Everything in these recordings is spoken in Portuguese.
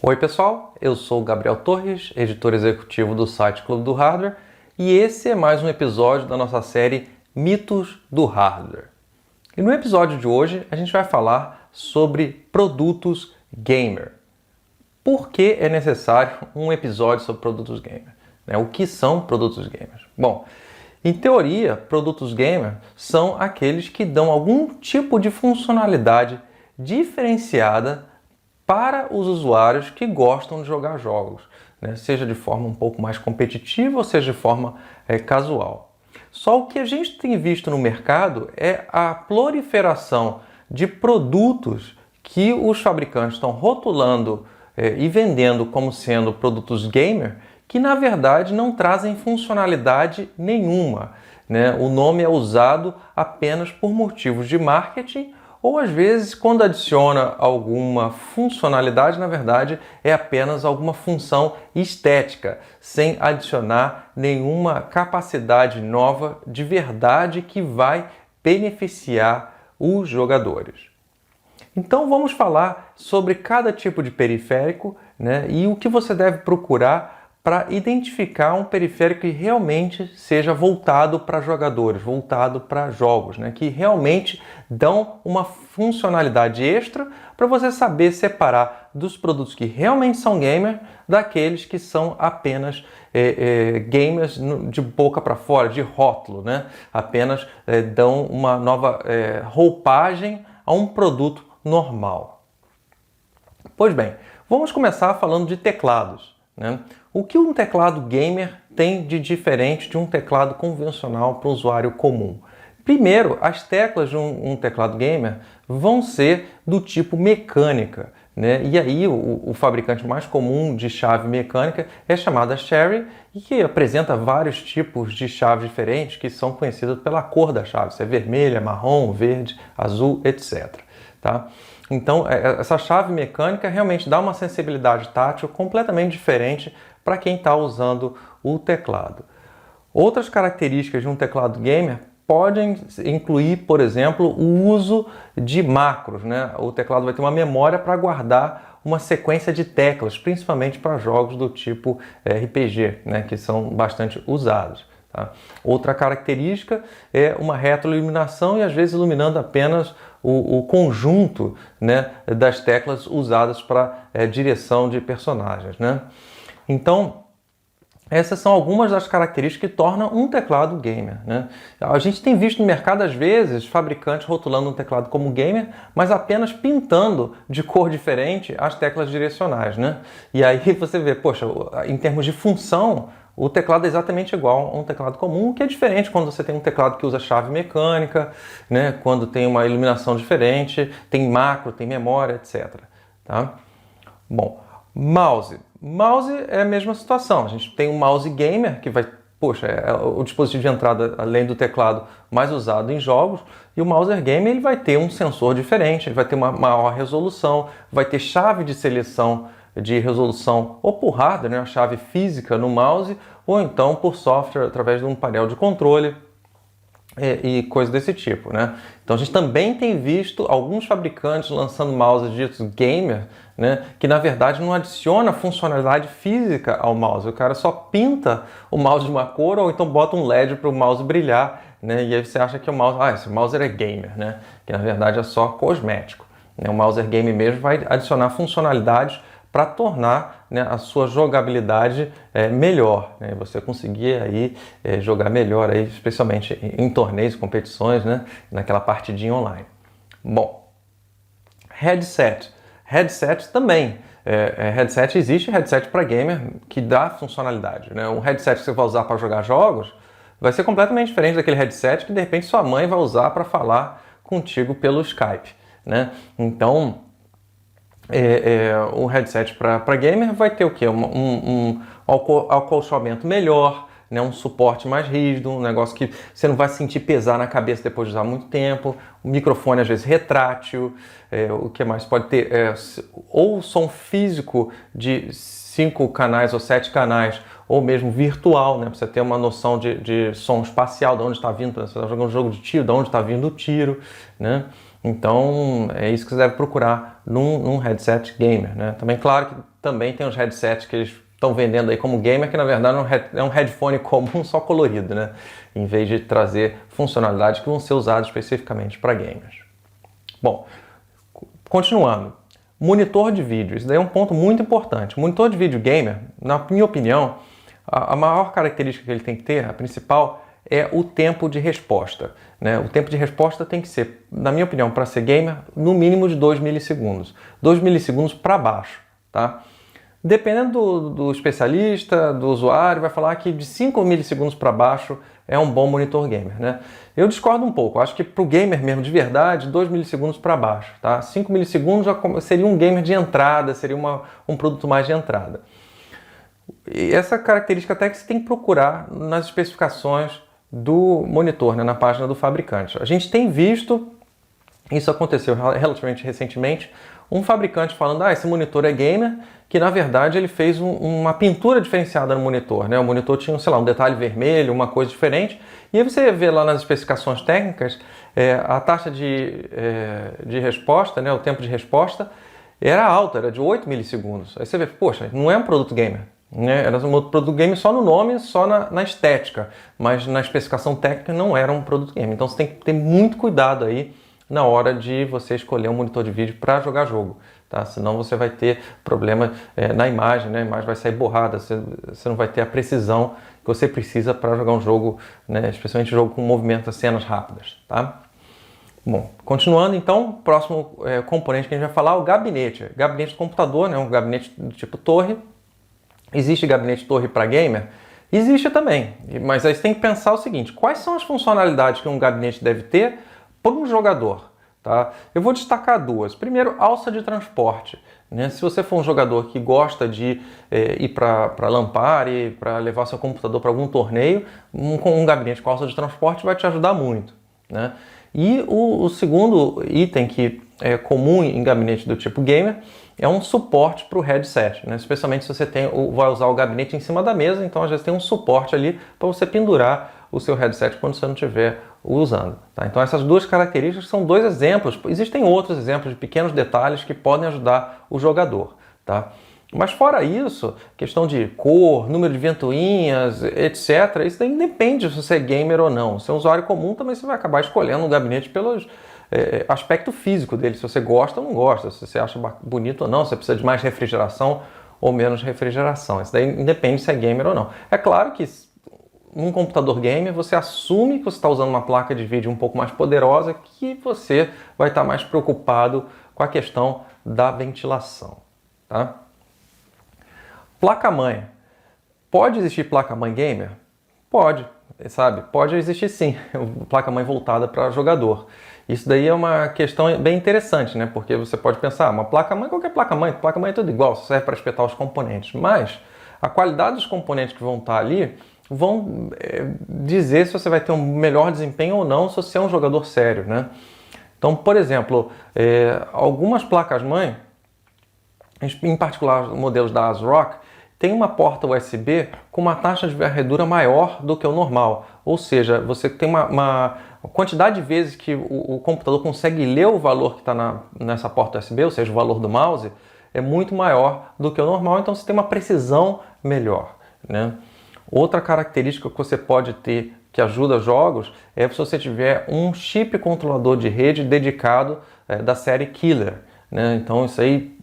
Oi pessoal, eu sou o Gabriel Torres, editor executivo do site Clube do Hardware, e esse é mais um episódio da nossa série Mitos do Hardware. E no episódio de hoje a gente vai falar sobre produtos gamer. Por que é necessário um episódio sobre produtos gamer? O que são produtos gamers? Bom, em teoria, produtos gamer são aqueles que dão algum tipo de funcionalidade diferenciada para os usuários que gostam de jogar jogos, seja de forma um pouco mais competitiva ou seja de forma casual. Só o que a gente tem visto no mercado é a proliferação de produtos que os fabricantes estão rotulando e vendendo como sendo produtos gamer, que na verdade não trazem funcionalidade nenhuma. O nome é usado apenas por motivos de marketing, ou às vezes, quando adiciona alguma funcionalidade, na verdade, é apenas alguma função estética, sem adicionar nenhuma capacidade nova de verdade que vai beneficiar os jogadores. Então vamos falar sobre cada tipo de periférico, e o que você deve procurar para identificar um periférico que realmente seja voltado para jogadores, voltado para jogos, que realmente dão uma funcionalidade extra para você saber separar dos produtos que realmente são gamer daqueles que são apenas gamers de boca para fora, de rótulo, apenas dão uma nova roupagem a um produto normal. Pois bem, vamos começar falando de teclados. O que um teclado gamer tem de diferente de um teclado convencional para o usuário comum? Primeiro, as teclas de um teclado gamer vão ser do tipo mecânica, E aí o fabricante mais comum de chave mecânica é chamada Cherry, e que apresenta vários tipos de chaves diferentes que são conhecidas pela cor da chave, se é vermelha, marrom, verde, azul, etc. Tá? Então, essa chave mecânica realmente dá uma sensibilidade tátil completamente diferente para quem está usando o teclado. Outras características de um teclado gamer podem incluir, por exemplo, o uso de macros. O teclado vai ter uma memória para guardar uma sequência de teclas, principalmente para jogos do tipo RPG, que são bastante usados. Tá? Outra característica é uma retroiluminação e às vezes iluminando apenas o conjunto das teclas usadas para direção de personagens. Então, essas são algumas das características que tornam um teclado gamer. A gente tem visto no mercado, às vezes, fabricantes rotulando um teclado como gamer, mas apenas pintando de cor diferente as teclas direcionais. E aí você vê, poxa, em termos de função, o teclado é exatamente igual a um teclado comum, que é diferente quando você tem um teclado que usa chave mecânica, quando tem uma iluminação diferente, tem macro, tem memória, etc. Tá? Bom, mouse. Mouse é a mesma situação. A gente tem um mouse gamer, que vai, é o dispositivo de entrada, além do teclado, mais usado em jogos, e o mouse gamer ele vai ter um sensor diferente, ele vai ter uma maior resolução, vai ter chave de seleção de resolução ou por hardware, a chave física no mouse, ou então por software através de um painel de controle e coisas desse tipo. Então a gente também tem visto alguns fabricantes lançando mouses ditos gamer, que na verdade não adiciona funcionalidade física ao mouse, o cara só pinta o mouse de uma cor ou então bota um LED para o mouse brilhar, e aí você acha que o mouse, esse mouse é gamer, que na verdade é só cosmético. O mouse gamer mesmo vai adicionar funcionalidades para tornar a sua jogabilidade melhor, você conseguir aí jogar melhor, aí, especialmente em torneios, competições, naquela partidinha online. Bom, headset. Headset também. Existe headset para gamer que dá funcionalidade. Um headset que você vai usar para jogar jogos vai ser completamente diferente daquele headset que de repente sua mãe vai usar para falar contigo pelo Skype. Então, o headset para gamer vai ter o quê? Um acolchoamento melhor, um suporte mais rígido, um negócio que você não vai sentir pesar na cabeça depois de usar muito tempo, o microfone às vezes retrátil, o que mais pode ter? Ou som físico de 5 canais ou 7 canais, ou mesmo virtual, para você ter uma noção de som espacial, de onde está vindo, você está jogando um jogo de tiro, de onde está vindo o tiro, Então é isso que você deve procurar num headset gamer, né? Também, claro que também tem os headsets que eles estão vendendo aí como gamer, que na verdade é um headphone comum só colorido, né? Em vez de trazer funcionalidades que vão ser usadas especificamente para gamers. Bom, continuando. Monitor de vídeo. Isso daí é um ponto muito importante. Monitor de vídeo gamer, na minha opinião, a maior característica que ele tem que ter, a principal, é o tempo de resposta, né? O tempo de resposta tem que ser, na minha opinião, para ser gamer, no mínimo de 2 milissegundos. 2 milissegundos para baixo, tá? Dependendo do especialista, do usuário, vai falar que de 5 milissegundos para baixo é um bom monitor gamer, né? Eu discordo um pouco. Acho que para o gamer mesmo de verdade, 2 milissegundos para baixo, tá? 5 milissegundos já seria um gamer de entrada, seria um produto mais de entrada. E essa característica até que você tem que procurar nas especificações do monitor, né, na página do fabricante. A gente tem visto, isso aconteceu relativamente recentemente, um fabricante falando, esse monitor é gamer, que na verdade ele fez uma pintura diferenciada no monitor, né? O monitor tinha, sei lá, um detalhe vermelho, uma coisa diferente, e aí você vê lá nas especificações técnicas, a taxa de resposta, né, o tempo de resposta, era alta, era de 8 milissegundos. Aí você vê, poxa, não é um produto gamer, né? Era um produto gamer só no nome, só na estética, mas na especificação técnica não era um produto gamer. Então você tem que ter muito cuidado aí na hora de você escolher um monitor de vídeo para jogar jogo, tá? Senão você vai ter problema na imagem, né? A imagem vai sair borrada, você não vai ter a precisão que você precisa para jogar um jogo, né? Especialmente um jogo com movimento, cenas rápidas, tá? Bom, continuando então, próximo componente que a gente vai falar é o gabinete. Gabinete do computador, né? Um gabinete do tipo torre. Existe gabinete torre para gamer? Existe também, mas aí você tem que pensar o seguinte, quais são as funcionalidades que um gabinete deve ter para um jogador? Tá? Eu vou destacar duas. Primeiro, alça de transporte, né? Se você for um jogador que gosta de ir para LAN Party, para levar seu computador para algum torneio, um gabinete com alça de transporte vai te ajudar muito, né? E o segundo item que é comum em gabinete do tipo gamer é um suporte para o headset, né? Especialmente se você vai usar o gabinete em cima da mesa, então às vezes tem um suporte ali para você pendurar o seu headset quando você não estiver usando, tá? Então essas duas características são dois exemplos. Existem outros exemplos de pequenos detalhes que podem ajudar o jogador, tá? Mas fora isso, questão de cor, número de ventoinhas, etc., isso daí depende se você é gamer ou não. Se é um usuário comum, também você vai acabar escolhendo um gabinete pelo aspecto físico dele, se você gosta ou não gosta, se você acha bonito ou não, se você precisa de mais refrigeração ou menos refrigeração. Isso daí independe se é gamer ou não. É claro que num computador gamer você assume que você está usando uma placa de vídeo um pouco mais poderosa, que você vai estar mais preocupado com a questão da ventilação, tá? Placa-mãe. Pode existir placa-mãe gamer? Pode, sabe? Pode existir sim, placa-mãe voltada para jogador. Isso daí é uma questão bem interessante, né? Porque você pode pensar, uma placa-mãe, qualquer placa-mãe é tudo igual, só serve para espetar os componentes. Mas a qualidade dos componentes que vão estar ali vão dizer se você vai ter um melhor desempenho ou não, se você é um jogador sério, né? Então, por exemplo, algumas placas-mãe, em particular modelos da ASRock, tem uma porta USB com uma taxa de varredura maior do que o normal. Ou seja, você tem uma quantidade de vezes que o computador consegue ler o valor que está nessa porta USB, ou seja, o valor do mouse, é muito maior do que o normal, então você tem uma precisão melhor, né? Outra característica que você pode ter que ajuda jogos é se você tiver um chip controlador de rede dedicado da série Killer, né? Então isso aí,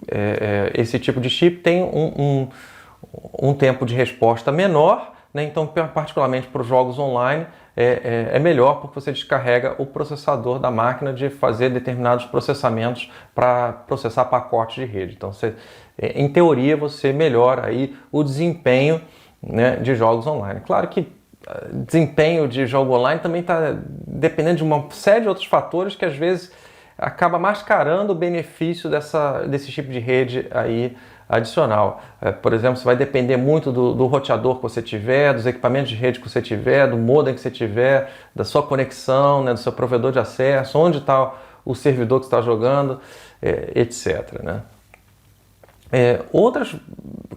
esse tipo de chip tem um tempo de resposta menor, né? Então particularmente para os jogos online é melhor porque você descarrega o processador da máquina de fazer determinados processamentos para processar pacotes de rede. Então em teoria você melhora aí o desempenho, né, de jogos online. Claro que desempenho de jogo online também está dependendo de uma série de outros fatores que às vezes acaba mascarando o benefício desse tipo de rede aí adicional. Por exemplo, você vai depender muito do roteador que você tiver, dos equipamentos de rede que você tiver, do modem que você tiver, da sua conexão, né, do seu provedor de acesso, onde está o servidor que você está jogando, etc., né? Outras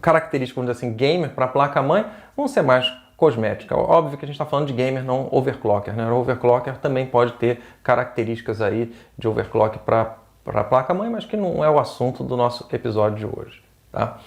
características, vamos dizer assim, gamer para a placa-mãe vão ser mais cosmética. Óbvio que a gente está falando de gamer, não overclocker, né? O overclocker também pode ter características aí de overclock para a placa-mãe, mas que não é o assunto do nosso episódio de hoje, tá?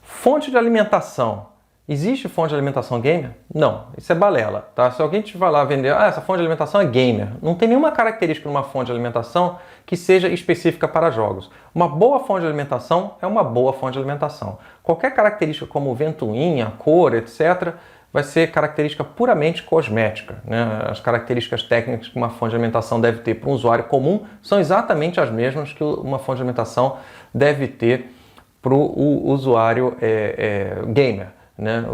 Fonte de alimentação. Existe fonte de alimentação gamer? Não, isso é balela, tá? Se alguém te vai lá vender, essa fonte de alimentação é gamer, não tem nenhuma característica numa fonte de alimentação que seja específica para jogos. Uma boa fonte de alimentação é uma boa fonte de alimentação. Qualquer característica como ventoinha, cor, etc., vai ser característica puramente cosmética, né? As características técnicas que uma fonte de alimentação deve ter para um usuário comum são exatamente as mesmas que uma fonte de alimentação deve ter para o usuário gamer, né?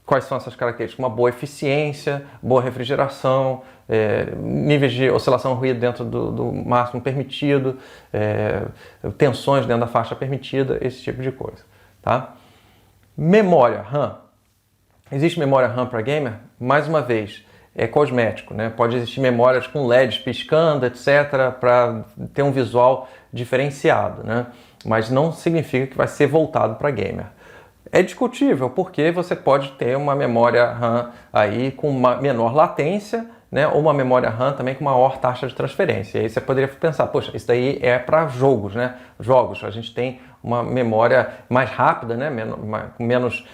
Quais são essas características? Uma boa eficiência, boa refrigeração, níveis de oscilação de ruído dentro do máximo permitido, tensões dentro da faixa permitida, esse tipo de coisa, tá? Memória RAM. Existe memória RAM para gamer? Mais uma vez, é cosmético, né? Pode existir memórias com LEDs piscando, etc., para ter um visual diferenciado, né? Mas não significa que vai ser voltado para gamer. É discutível, porque você pode ter uma memória RAM aí com uma menor latência, né? Ou uma memória RAM também com maior taxa de transferência. E aí você poderia pensar, poxa, isso daí é para jogos, né? Jogos, a gente tem uma memória mais rápida, né? Com menos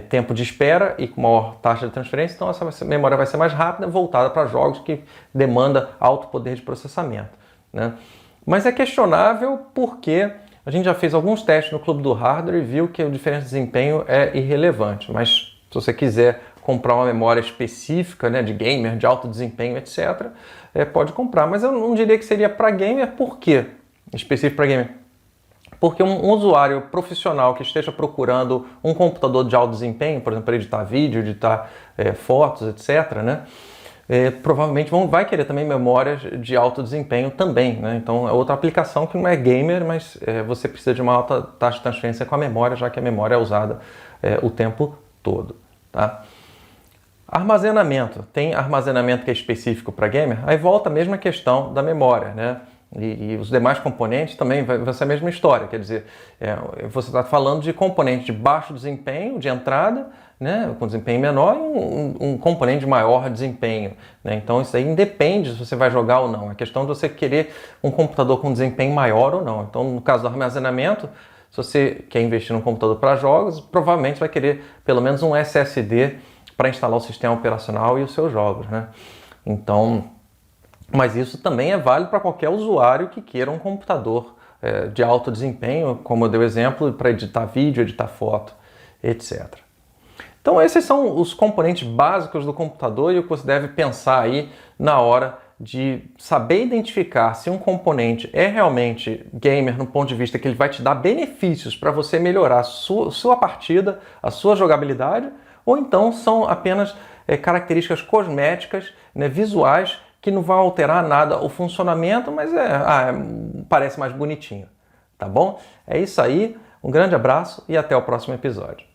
tempo de espera e com maior taxa de transferência, então essa memória vai ser mais rápida, voltada para jogos que demanda alto poder de processamento, né? Mas é questionável porque a gente já fez alguns testes no Clube do Hardware e viu que a diferença de desempenho é irrelevante, mas se você quiser comprar uma memória específica, né, de gamer, de alto desempenho, etc., pode comprar, mas eu não diria que seria para gamer. Por quê? Específico para gamer? Porque um usuário profissional que esteja procurando um computador de alto desempenho, por exemplo, para editar vídeo, editar fotos, etc., né, provavelmente vai querer também memórias de alto desempenho também, né? Então é outra aplicação que não é gamer, mas você precisa de uma alta taxa de transferência com a memória, já que a memória é usada o tempo todo, tá? Armazenamento. Tem armazenamento que é específico para gamer? Aí volta a mesma questão da memória, né? E os demais componentes também vai ser a mesma história, quer dizer, você está falando de componente de baixo desempenho, de entrada, né, com desempenho menor, e um componente de maior desempenho, né? Então isso aí independe se você vai jogar ou não, é questão de você querer um computador com desempenho maior ou não. Então no caso do armazenamento, se você quer investir num computador para jogos, provavelmente vai querer pelo menos um SSD para instalar o sistema operacional e os seus jogos, né? Então, mas isso também é válido para qualquer usuário que queira um computador de alto desempenho, como eu dei o exemplo, para editar vídeo, editar foto, etc. Então esses são os componentes básicos do computador e o que você deve pensar aí na hora de saber identificar se um componente é realmente gamer no ponto de vista que ele vai te dar benefícios para você melhorar a sua partida, a sua jogabilidade, ou então são apenas características cosméticas, né, visuais, que não vai alterar nada o funcionamento, mas parece mais bonitinho, tá bom? É isso aí, um grande abraço e até o próximo episódio.